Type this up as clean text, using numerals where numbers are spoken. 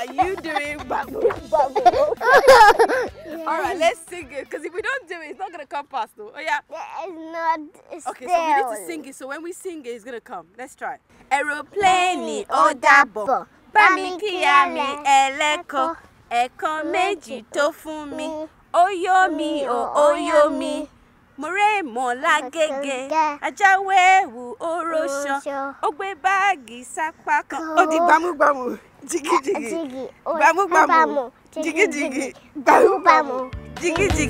are you doing babu babu? All right, let's sing it. Because if we don't do it, it's not gonna come past though. Oh yeah. It's Okay, so we need to sing it. So when we sing it, it's gonna come. Let's try. Aeroplane ó dàbọ̀. Bá mi kí àmì ẹlẹ́kọ. Ẹ̀kan méjì tó fún mi. Ó yó mi ó yó mi. More mọ̀ lágége. Ajáwé ewu ó róṣọ. Ó gbé báàgì sápá kan. Ó di gbámúgbámú. Jìgìjìgì. Gbámúgbámú. Jìgìjìgì. Gbámúgbámú. Jìgìjìgì.